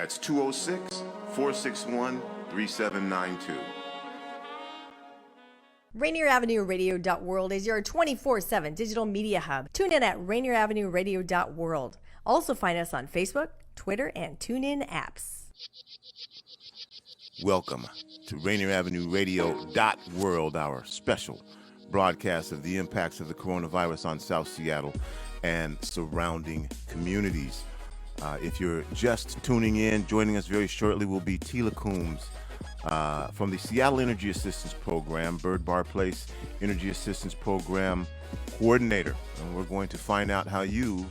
That's 206-461-3792. RainierAvenueRadio.world is your 24/7 digital media hub. Tune in at RainierAvenueRadio.world. Also find us on Facebook, Twitter, and TuneIn apps. Welcome to RainierAvenueRadio.world, our special broadcast of the impacts of the coronavirus on South Seattle and surrounding communities. If you're just tuning in, joining us very shortly will be Tiela from the Seattle Energy Assistance Program, Byrd Barr Place Energy Assistance Program Coordinator. And we're going to find out how you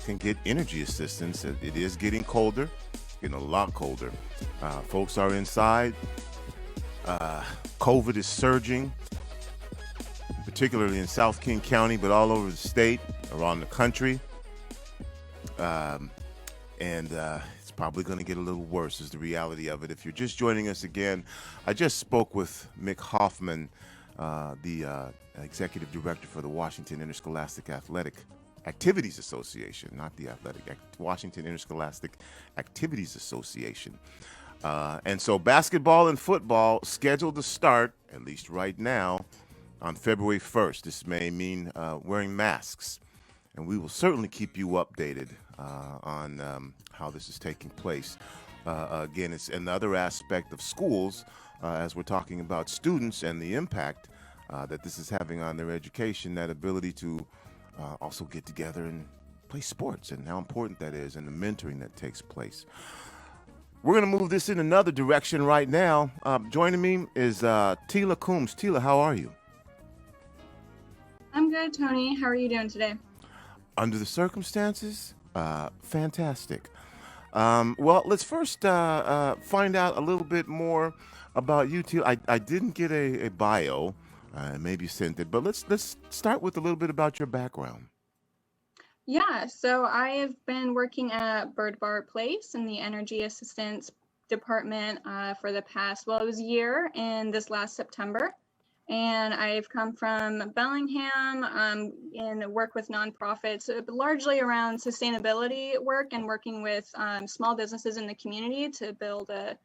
can get energy assistance. It is getting colder, getting a lot colder. Folks are inside. COVID is surging, particularly in South King County, but all over the state, around the country. It's probably going to get a little worse is the reality of it. If you're just joining us again, I just spoke with Mick Hoffman, the Executive Director for the Washington Interscholastic Athletic Activities Association, not the Washington Interscholastic Activities Association. And so basketball and football scheduled to start, at least right now, on February 1st. This may mean wearing masks. And we will certainly keep you updated on how this is taking place. Again, it's another aspect of schools as we're talking about students and the impact that this is having on their education, that ability to also get together and play sports and how important that is and the mentoring that takes place. We're going to move this in another direction right now. Joining me is Tiela Coombs. Tiela, how are you? I'm good, Tony. How are you doing today? Under the circumstances, fantastic. Well, let's first find out a little bit more about you, Tiela. I didn't get a bio, maybe you sent it, but let's start with a little bit about your background. Yeah, so I have been working at Byrd Barr Place in the Energy Assistance Department for the past, it was a year in this last September. And I've come from Bellingham and work with nonprofits, largely around sustainability work and working with small businesses in the community to build a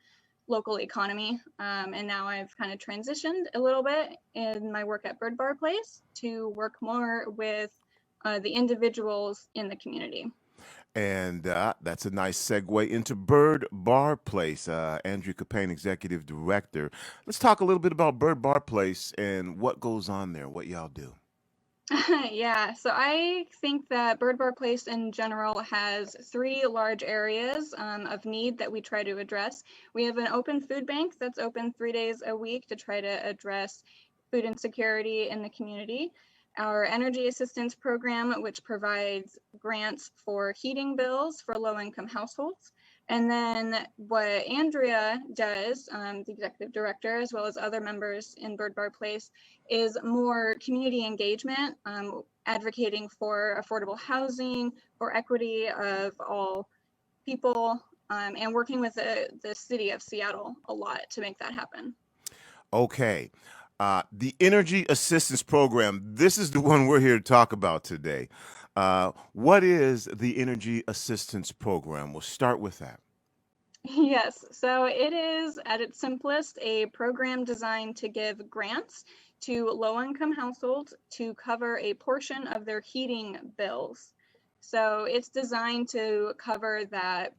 local economy. And now I've kind of transitioned a little bit in my work at Byrd Barr Place to work more with the individuals in the community. And that's a nice segue into Byrd Barr Place. Andrew Capane, Executive Director. Let's talk a little bit about Byrd Barr Place and what goes on there, what y'all do. Yeah, so I think that Byrd Barr Place in general has three large areas of need that we try to address. We have an open food bank that's open 3 days a week to try to address food insecurity in the community. Our energy assistance program, which provides grants for heating bills for low-income households. And then what Andrea does, the executive director, as well as other members in Byrd Barr Place, is more community engagement, advocating for affordable housing, for equity of all people, and working with the city of Seattle a lot to make that happen. Okay. The Energy Assistance Program, this is the one we're here to talk about today. What is the Energy Assistance Program? We'll start with that. Yes, so it is at its simplest a program designed to give grants to low-income households to cover a portion of their heating bills. So it's designed to cover that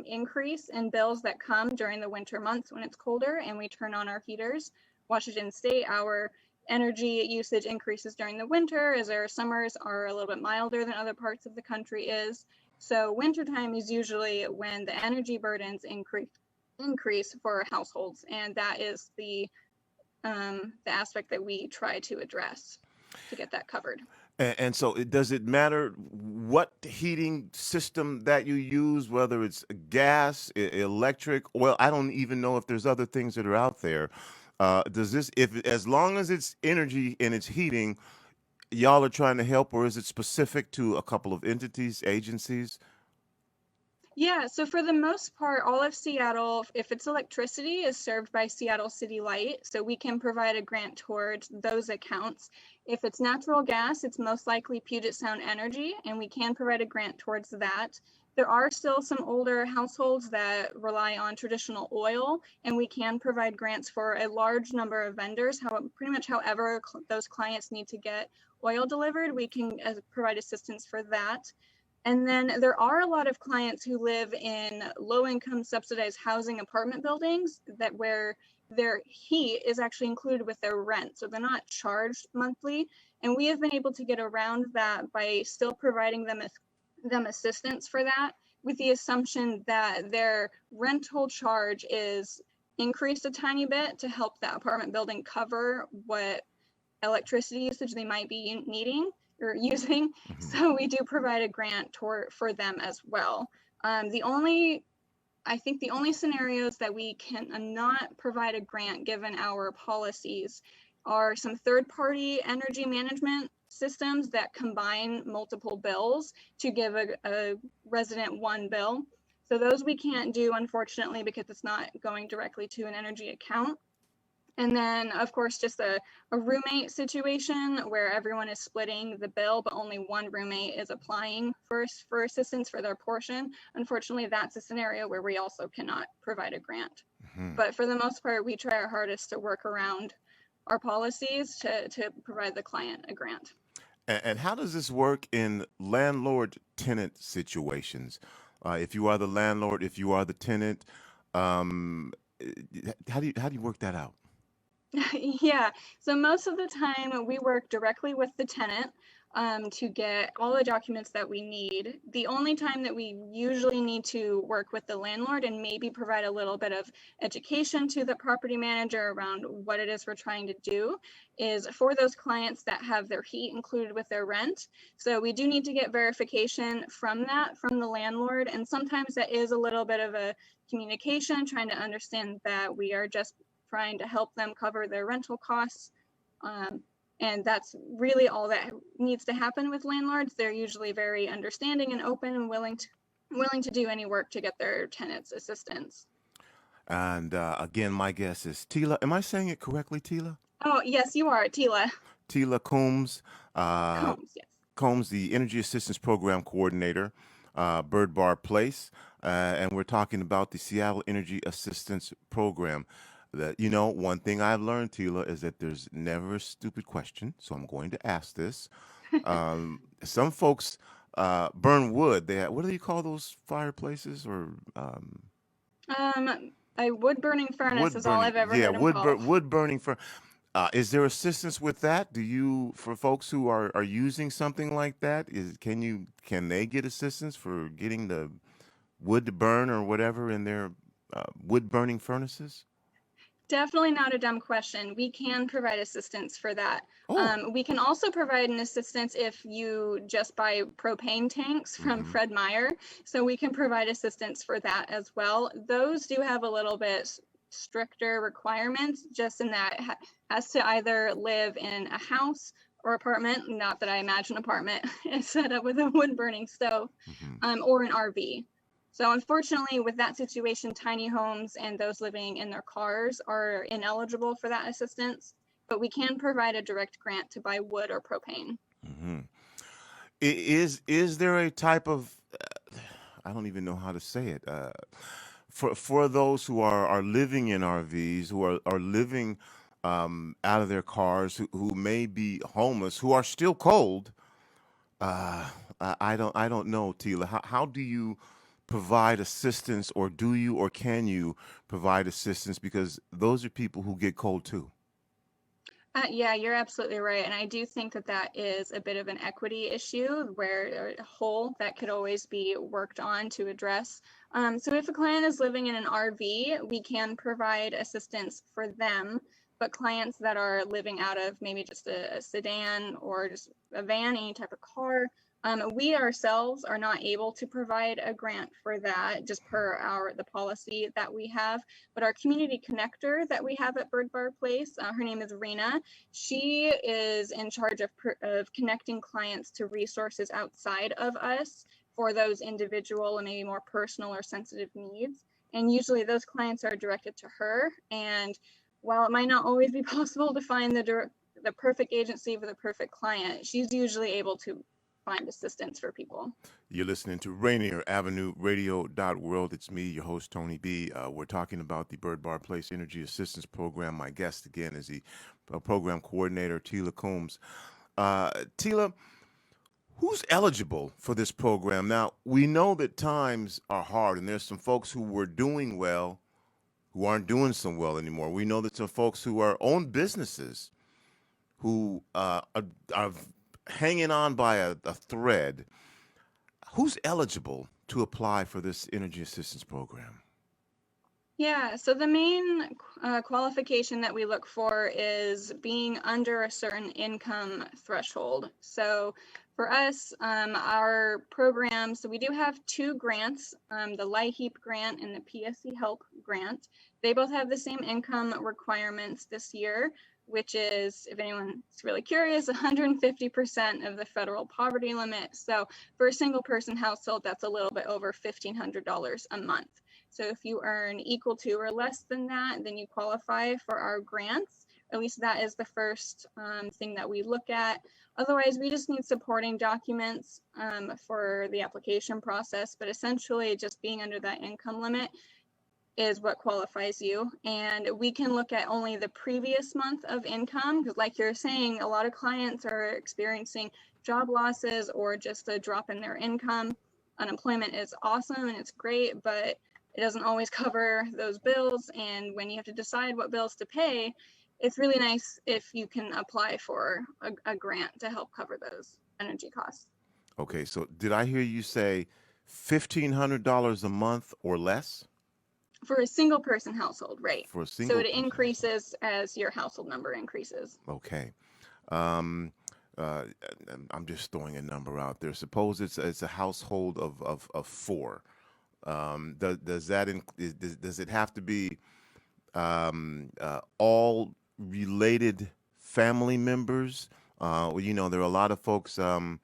increase in bills that come during the winter months when it's colder and we turn on our heaters. Washington State, our energy usage increases during the winter as our summers are a little bit milder than other parts of the country is. So wintertime is usually when the energy burdens increase for households, and that is the aspect that we try to address to get that covered. And so does it matter what heating system that you use, whether it's gas, electric, oil? I don't even know if there's other things that are out there. Does this, as long as it's energy and it's heating, y'all are trying to help, or is it specific to a couple of entities, agencies? Yeah, so for the most part, all of Seattle, if it's electricity, is served by Seattle City Light. So we can provide a grant towards those accounts. If it's natural gas, it's most likely Puget Sound Energy, and we can provide a grant towards that. There are still some older households that rely on traditional oil, and we can provide grants for a large number of vendors. Pretty much however those clients need to get oil delivered, we can provide assistance for that. And then there are a lot of clients who live in low-income subsidized housing apartment buildings that where their heat is actually included with their rent, so they're not charged monthly. And we have been able to get around that by still providing them assistance for that, with the assumption that their rental charge is increased a tiny bit to help that apartment building cover what electricity usage they might be needing or using. Mm-hmm. So we do provide a grant for them as well. I think the only scenarios that we can not provide a grant given our policies are some third-party energy management systems that combine multiple bills to give a resident one bill. So those we can't do, unfortunately, because it's not going directly to an energy account. And then, of course, just a roommate situation where everyone is splitting the bill, but only one roommate is applying for assistance for their portion. Unfortunately, that's a scenario where we also cannot provide a grant. Mm-hmm. But for the most part, we try our hardest to work around our policies to provide the client a grant. And how does this work in landlord-tenant situations? If you are the landlord, if you are the tenant, um, how do you work that out? Yeah, so most of the time we work directly with the tenant to get all the documents that we need. The only time that we usually need to work with the landlord and maybe provide a little bit of education to the property manager around what it is we're trying to do is for those clients that have their heat included with their rent. So we do need to get verification from the landlord, and sometimes that is a little bit of a communication, trying to understand that we are just trying to help them cover their rental costs. And that's really all that needs to happen with landlords. They're usually very understanding and open and willing to do any work to get their tenants assistance. And again, my guess is Tiela. Am I saying it correctly, Tiela? Oh, yes, you are, Tiela. Tiela Combs. Combs, yes. Combs, the Energy Assistance Program Coordinator, Byrd Barr Place, and we're talking about the Seattle Energy Assistance Program. That one thing I've learned, Tiela, is that there's never a stupid question, so I'm going to ask this. Some folks burn wood. What do you call those fireplaces? Or A wood burning furnace wood is all burning? I've ever Yeah, heard them called. wood burning for. Is there assistance with that? For folks who are using something like that? Can they get assistance for getting the wood to burn or whatever in their wood burning furnaces? Definitely not a dumb question. We can provide assistance for that. Oh. We can also provide an assistance if you just buy propane tanks from Mm-hmm. Fred Meyer. So we can provide assistance for that as well. Those do have a little bit stricter requirements, just in that it has to either live in a house or apartment, not that I imagine apartment is set up with a wood burning stove, Mm-hmm. or an RV. So unfortunately, with that situation, tiny homes and those living in their cars are ineligible for that assistance, but we can provide a direct grant to buy wood or propane. Mm-hmm. Is there a type of I don't even know how to say it for those who are living in RVs, who are living out of their cars, who may be homeless, who are still cold? I don't know, Tila. How do you provide assistance, or do you, or can you provide assistance? Because those are people who get cold too. Yeah, you're absolutely right. And I do think that that is a bit of an equity issue where a hole that could always be worked on to address. So if a client is living in an RV, we can provide assistance for them. But clients that are living out of maybe just a sedan or just a van, any type of car, we ourselves are not able to provide a grant for that, just per the policy that we have. But our community connector that we have at Byrd Barr Place, her name is Rainier. She is in charge of connecting clients to resources outside of us for those individual and maybe more personal or sensitive needs. And usually those clients are directed to her. And while it might not always be possible to find the perfect agency for the perfect client, she's usually able to find assistance for people. You're listening to Rainier Avenue Radio.world. It's me, your host, Tony B. We're talking about the Byrd Barr Place Energy Assistance Program. My guest, again, is the program coordinator, Tiela Coombs. Tiela, who's eligible for this program? Now, we know that times are hard, and there's some folks who were doing well who aren't doing so well anymore. We know that some folks who are own businesses who are hanging on by a thread. Who's eligible to apply for this energy assistance program? Yeah, so the main qualification that we look for is being under a certain income threshold. So for us, our program, so we do have two grants, the LIHEAP grant and the PSC Help grant. They both have the same income requirements this year, which is, if anyone's really curious, 150% of the federal poverty limit. So for a single person household, that's a little bit over $1,500 a month. So if you earn equal to or less than that, then you qualify for our grants. At least that is the first thing that we look at. Otherwise, we just need supporting documents for the application process, but essentially just being under that income limit is what qualifies you. And we can look at only the previous month of income, because like you're saying, a lot of clients are experiencing job losses or just a drop in their income. Unemployment is awesome and it's great, but it doesn't always cover those bills. And when you have to decide what bills to pay, it's really nice if you can apply for a grant to help cover those energy costs. Okay, so did I hear you say $1,500 a month or less? For a single person household, right? For a single So it person increases as your household number increases. Okay. Um, I'm just throwing a number out there. Suppose it's a household of four. Does it have to be all related family members? There are a lot of folks who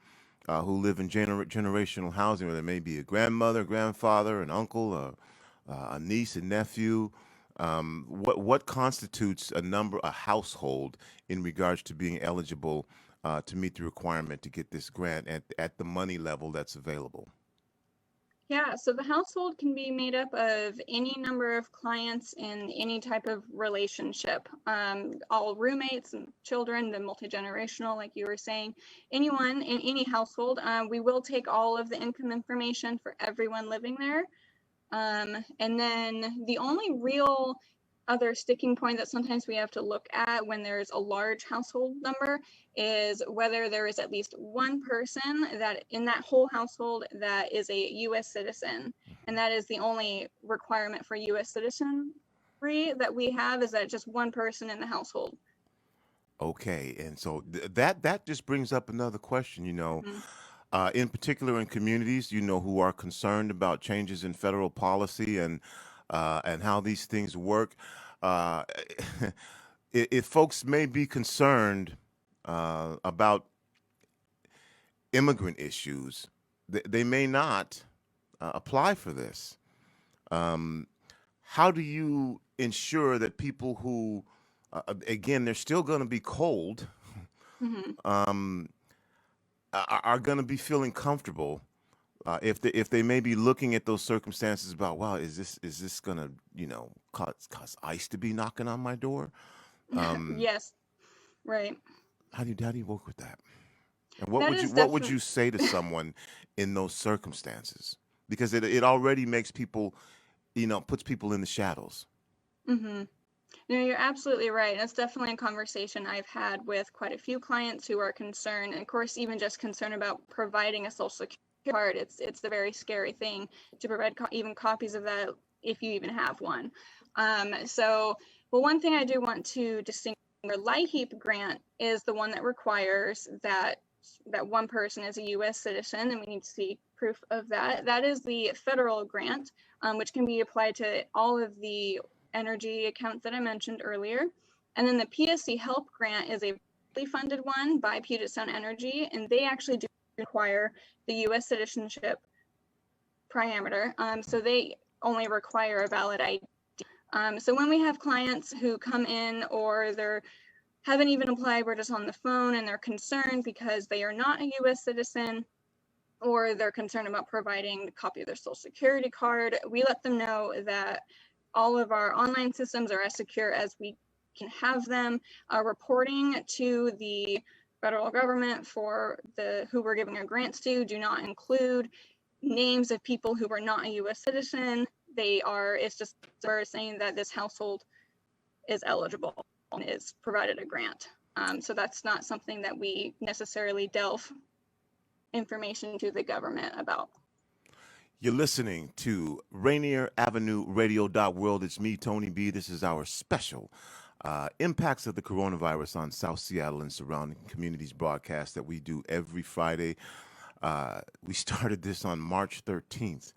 live in generational housing where there may be a grandmother, grandfather, an uncle, a niece, and nephew. What constitutes a household in regards to being eligible to meet the requirement to get this grant at the money level that's available? Yeah, so the household can be made up of any number of clients in any type of relationship, all roommates and children, the multi-generational, like you were saying, anyone in any household. We will take all of the income information for everyone living there. And then the only real other sticking point that sometimes we have to look at when there's a large household number is whether there is at least one person that in that whole household that is a U.S. citizen. And that is the only requirement for U.S. citizenry that we have, is that just one person in the household. Okay, and so that just brings up another question, in particular in communities, who are concerned about changes in federal policy and how these things work. If folks may be concerned about immigrant issues, they may not apply for this. How do you ensure that people who, again, they're still going to be cold, are going to be feeling comfortable if they may be looking at those circumstances about, wow, is this going to cause ICE to be knocking on my door? Yes, right. How do you work with that? And what would you say to someone in those circumstances? Because it already makes people, puts people in the shadows. Mm-hmm. No, you're absolutely right. That's definitely a conversation I've had with quite a few clients who are concerned, and of course, even just concerned about providing a social security card. It's a very scary thing to provide even copies of that if you even have one. Well, one thing I do want to distinguish: the LIHEAP grant is the one that requires that one person is a U.S. citizen, and we need to see proof of that. That is the federal grant, which can be applied to all of the energy accounts that I mentioned earlier. And then the PSC Help grant is a fully funded one by Puget Sound Energy, and they actually do require the U.S. citizenship parameter. So they only require a valid ID. So when we have clients who come in or they're haven't even applied, we're just on the phone and they're concerned because they are not a US citizen, or they're concerned about providing a copy of their social security card, we let them know that all of our online systems are as secure as we can have them. Reporting to the federal government for who we're giving our grants to do not include names of people who are not a US citizen. It's just we're saying that this household is eligible and is provided a grant. So that's not something that we necessarily delve information to the government about. You're listening to Rainier Avenue Radio.world. It's me, Tony B. This is our special Impacts of the Coronavirus on South Seattle and Surrounding Communities broadcast that we do every Friday. We started this on March 13th,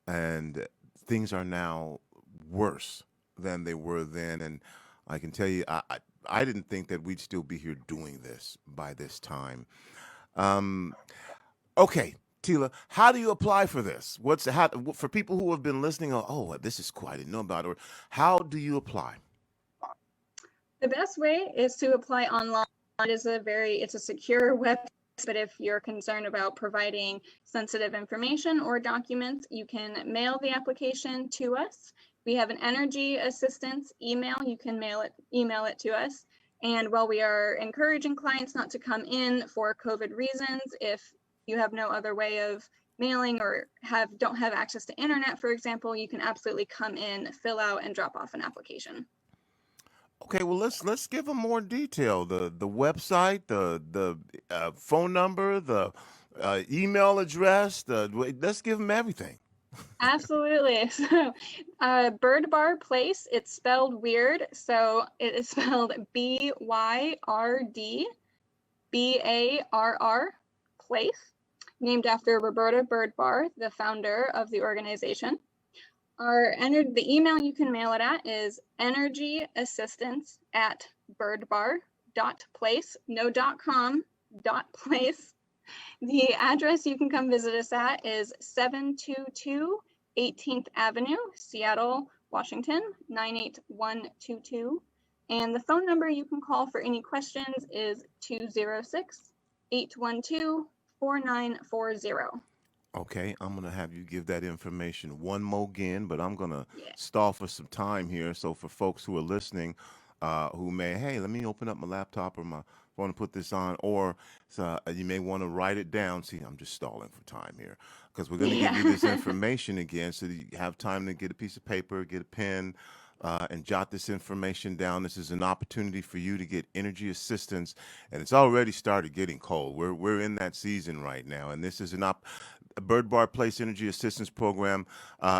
and things are now worse than they were then. And I can tell you, I didn't think that we'd still be here doing this by this time. Okay, Tiela, how do you apply for this? For people who have been listening? Oh, this is cool. I didn't know about it. Or how do you apply? The best way is to apply online. It's a secure website, but if you're concerned about providing sensitive information or documents, you can mail the application to us. We have an energy assistance email. You can email it to us. And while we are encouraging clients not to come in for COVID reasons, if you have no other way of mailing or don't have access to internet, for example, you can absolutely come in, fill out, and drop off an application. Okay, well let's give them more detail. The website, the phone number, the email address. Let's give them everything. Absolutely. So, Byrd Barr Place. It's spelled weird, so it is spelled BYRD BARR Place, named after Roberta Byrd Barr, the founder of the organization. The email you can mail it at is energyassistance@byrdbarr.place, no .com, .place. The address you can come visit us at is 722 18th Avenue, Seattle, Washington, 98122. And the phone number you can call for any questions is 206-812-4940. Okay, I'm going to have you give that information one more again, but I'm going to stall for some time here. So for folks who are listening, who hey, let me open up my laptop or my phone and put this on, or you may want to write it down. See, I'm just stalling for time here because we're going to give you this information again so that you have time to get a piece of paper, get a pen, and jot this information down. This is an opportunity for you to get energy assistance, and it's already started getting cold. We're in that season right now, and this is Byrd Barr Place Energy Assistance Program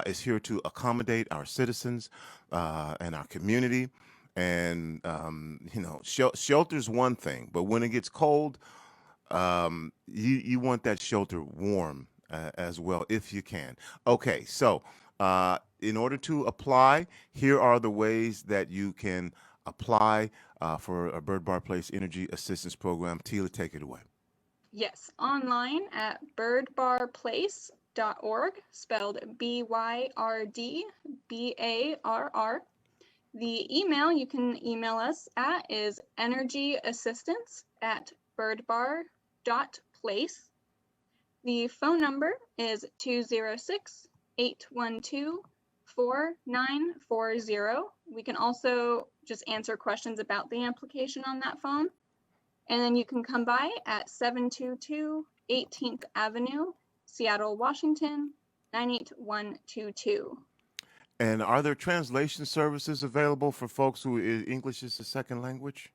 is here to accommodate our citizens and our community. And shelter's one thing, but when it gets cold, you want that shelter warm as well if you can. Okay, so in order to apply, here are the ways that you can apply for a Byrd Barr Place Energy Assistance Program. Tiela, take it away. Yes, online at byrdbarrplace.org, spelled BYRD BARR. The email you can email us at is energyassistance@byrdbarr.place. The phone number is 206-812-4940. We can also just answer questions about the application on that phone. And then you can come by at 722 18th Avenue, Seattle, Washington, 98122. And are there translation services available for folks who English is a second language?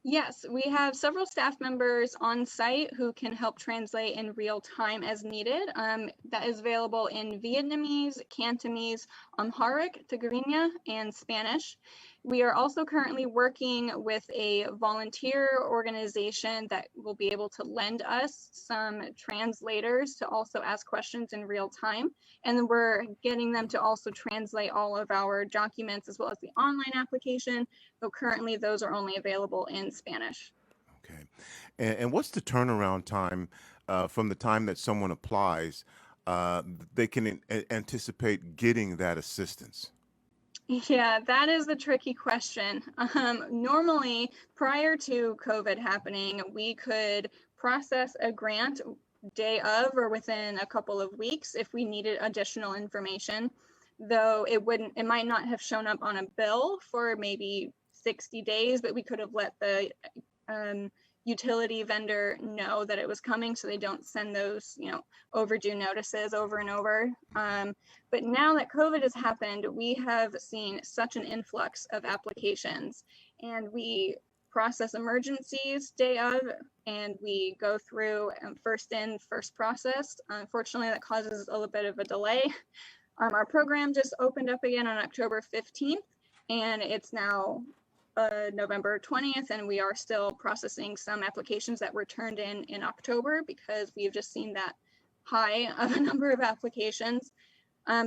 Yes, we have several staff members on site who can help translate in real time as needed. That is available in Vietnamese, Cantonese, Amharic, Tigrinya, and Spanish. We are also currently working with a volunteer organization that will be able to lend us some translators to also ask questions in real time. And then we're getting them to also translate all of our documents as well as the online application, though currently those are only available in Spanish. Okay. And what's the turnaround time from the time that someone applies, they can anticipate getting that assistance? Yeah, that is a tricky question. Normally, prior to COVID happening, we could process a grant day of or within a couple of weeks if we needed additional information, though it might not have shown up on a bill for maybe 60 days, but we could have let the um, utility vendor know that it was coming so they don't send those, overdue notices over and over. But now that COVID has happened, we have seen such an influx of applications, and we process emergencies day of, and we go through first in, first processed. Unfortunately, that causes a little bit of a delay. Our program just opened up again on October 15th, and it's now November 20th, and we are still processing some applications that were turned in October because we've just seen that high of a number of applications.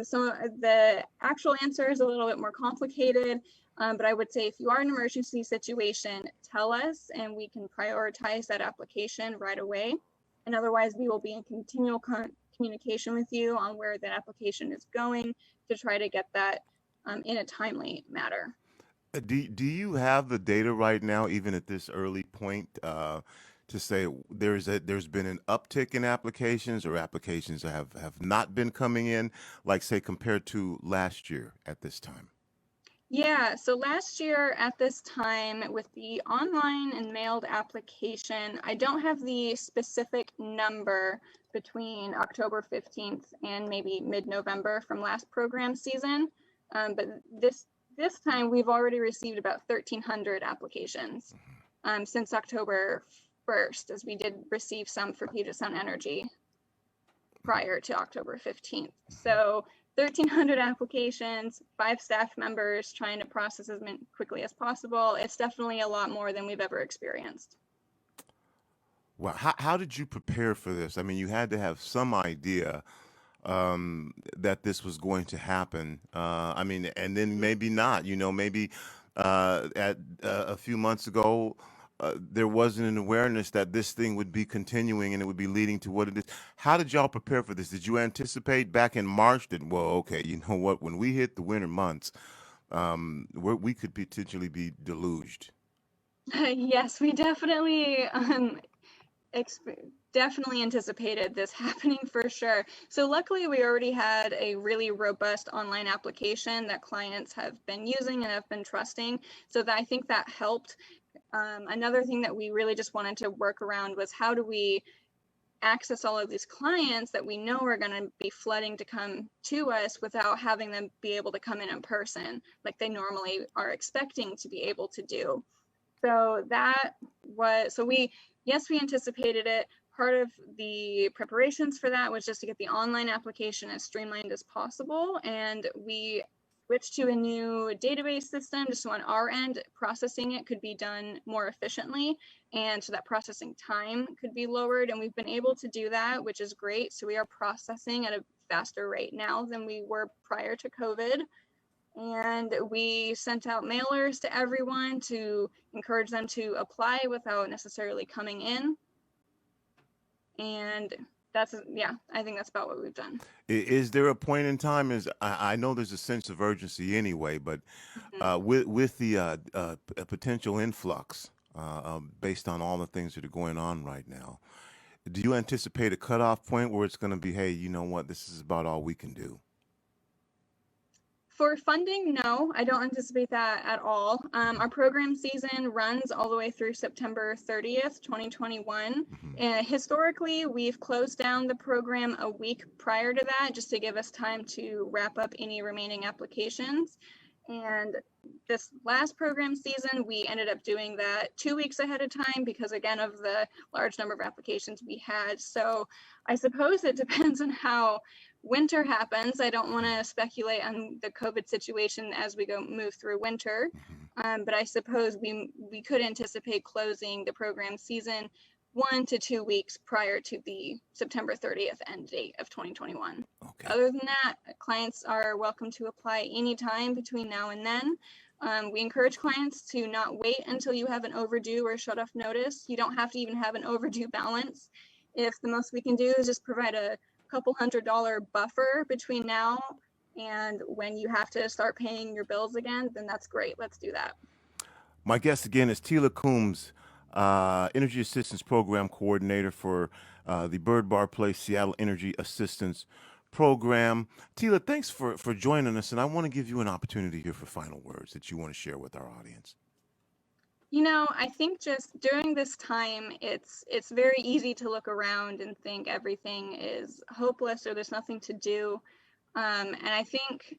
So the actual answer is a little bit more complicated, but I would say if you are in an emergency situation, tell us and we can prioritize that application right away. And otherwise, we will be in continual communication with you on where that application is going to try to get that in a timely manner. Do you have the data right now, even at this early point, to say there's been an uptick in applications or applications that have not been coming in, like say compared to last year at this time? Yeah, so last year at this time with the online and mailed application, I don't have the specific number between October 15th and maybe mid-November from last program season, but this time we've already received about 1,300 applications since October 1st, as we did receive some for Puget Sound Energy prior to October 15th. So 1,300 applications, 5 staff members trying to process as quickly as possible. It's definitely a lot more than we've ever experienced. Well, how did you prepare for this? I mean, you had to have some idea that this was going to happen. I mean, and then maybe not. Maybe at a few months ago, there wasn't an awareness that this thing would be continuing and it would be leading to what it is. How did y'all prepare for this? Did you anticipate back in March that, well, okay, you know what, when we hit the winter months, we could potentially be deluged? Yes, we definitely definitely anticipated this happening for sure. So luckily we already had a really robust online application that clients have been using and have been trusting. So that I think that helped. Another thing that we really just wanted to work around was how do we access all of these clients that we know are going to be flooding to come to us without having them be able to come in person like they normally are expecting to be able to do. So yes, we anticipated it. Part of the preparations for that was just to get the online application as streamlined as possible. And we switched to a new database system just so on our end, processing it could be done more efficiently. And so that processing time could be lowered. And we've been able to do that, which is great. So we are processing at a faster rate now than we were prior to COVID. And we sent out mailers to everyone to encourage them to apply without necessarily coming in. And I think that's about what we've done. Is there a point in time? I know there's a sense of urgency anyway, but with the a potential influx based on all the things that are going on right now, do you anticipate a cutoff point where it's going to be, hey, you know what, this is about all we can do? For funding, no, I don't anticipate that at all. Our program season runs all the way through September 30th, 2021. Historically, we've closed down the program a week prior to that just to give us time to wrap up any remaining applications. And this last program season, we ended up doing that 2 weeks ahead of time because, again, of the large number of applications we had. So I suppose it depends on how winter happens. I don't want to speculate on the COVID situation as we move through winter, but I suppose we could anticipate closing the program season 1 to 2 weeks prior to the September 30th end date of 2021. Okay. Other than that, clients are welcome to apply anytime between now and then. We encourage clients to not wait until you have an overdue or shut off notice. You don't have to even have an overdue balance. If the most we can do is just provide a couple $100 buffer between now And when you have to start paying your bills again, then that's great. Let's do that. My guest again is Tiela Coombs, Energy Assistance Program Coordinator for the Byrd Barr Place Seattle Energy Assistance Program. Tiela, thanks for joining us, and I want to give you an opportunity here for final words that you want to share with our audience. I think just during this time, it's very easy to look around and think everything is hopeless or there's nothing to do. And I think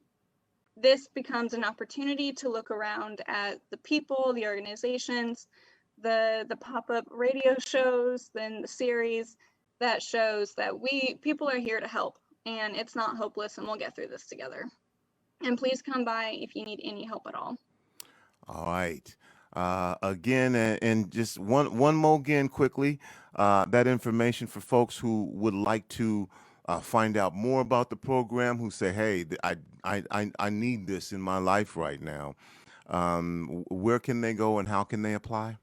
this becomes an opportunity to look around at the people, the organizations, the pop-up radio shows, then the series that shows that people are here to help, and it's not hopeless, and we'll get through this together. And please come by if you need any help at all. All right. Again, and just one more again quickly, that information for folks who would like to find out more about the program, who say, hey, I need this in my life right now. Where can they go and how can they apply?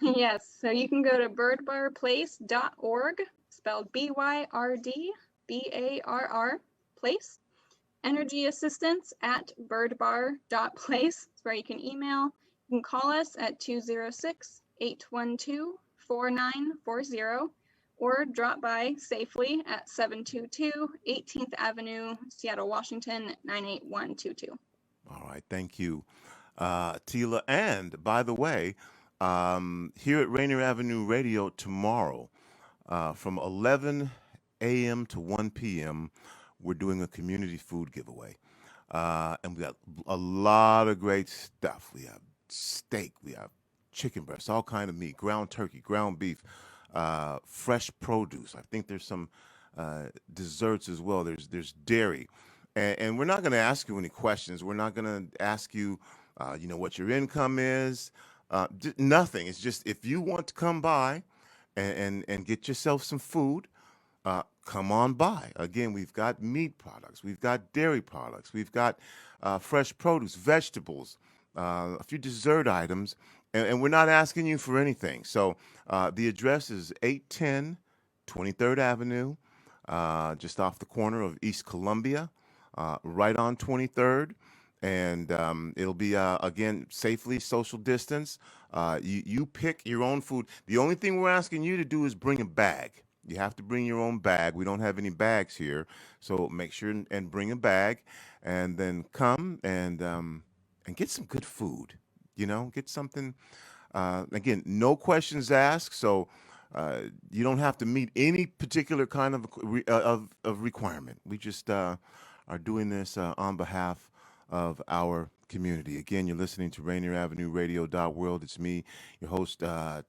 Yes, so you can go to byrdbarplace.org, spelled BYRDBARR, place. Energy assistance at byrdbarr.place. That's where you can email. You can call us at 206-812-4940 or drop by safely at 722 18th Avenue, Seattle, Washington, 98122. All right, thank you, Tiela. And by the way, here at Rainier Avenue Radio tomorrow, from 11 a.m. to 1 p.m., we're doing a community food giveaway. And we got a lot of great stuff. We have steak, we have chicken breasts, all kind of meat, ground turkey, ground beef, fresh produce. I think there's some desserts as well. There's dairy. And we're not going to ask you any questions. We're not going to ask you, what your income is. Nothing. It's just if you want to come by and get yourself some food, come on by. Again, we've got meat products, we've got dairy products, we've got fresh produce, vegetables, a few dessert items, and we're not asking you for anything. So the address is 810 23rd Avenue, just off the corner of East Columbia, right on 23rd. And it'll be, again, safely social distance. You pick your own food. The only thing we're asking you to do is bring a bag. You have to bring your own bag. We don't have any bags here, so make sure and bring a bag, and then come and get some good food. Get something. Again, no questions asked, so you don't have to meet any particular kind of requirement. We just are doing this on behalf of our community. Again, you're listening to Rainier Avenue Radio.world. It's me, your host,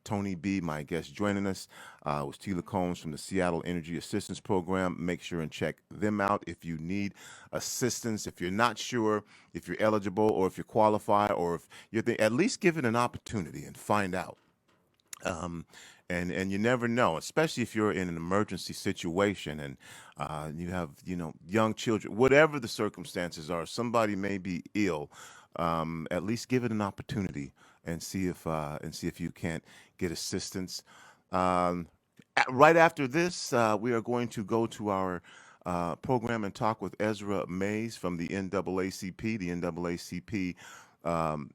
Tony B. My guest joining us was Tiela Coombs from the Seattle Energy Assistance Program. Make sure and check them out if you need assistance, if you're not sure if you're eligible or if you qualify or if you're at least give it an opportunity and find out. And you never know, especially if you're in an emergency situation and you have young children, whatever the circumstances are, somebody may be ill. At least give it an opportunity and see if you can't get assistance. Right after this, we are going to go to our program and talk with Ezra Mays from the NAACP. The NAACP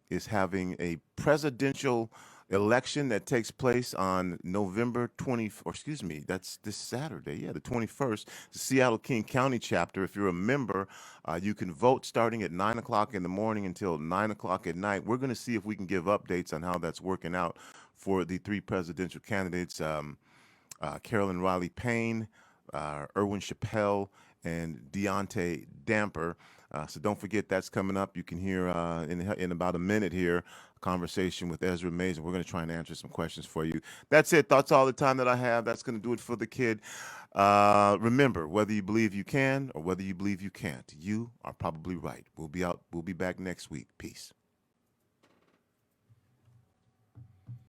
is having a presidential election that takes place on November 20, or excuse me, that's this Saturday, the 21st, the Seattle King County chapter. If you're a member, you can vote starting at 9 o'clock in the morning until 9 o'clock at night. We're going to see if we can give updates on how that's working out for the three presidential candidates, Carolyn Riley Payne, Erwin Chappelle, and Deontay Damper. So don't forget that's coming up. You can hear in about a minute here a conversation with Ezra Mays, and we're going to try and answer some questions for you. That's it. That's all the time that I have. That's going to do it for the kid. Remember, whether you believe you can or whether you believe you can't, you are probably right. We'll be back next week. Peace.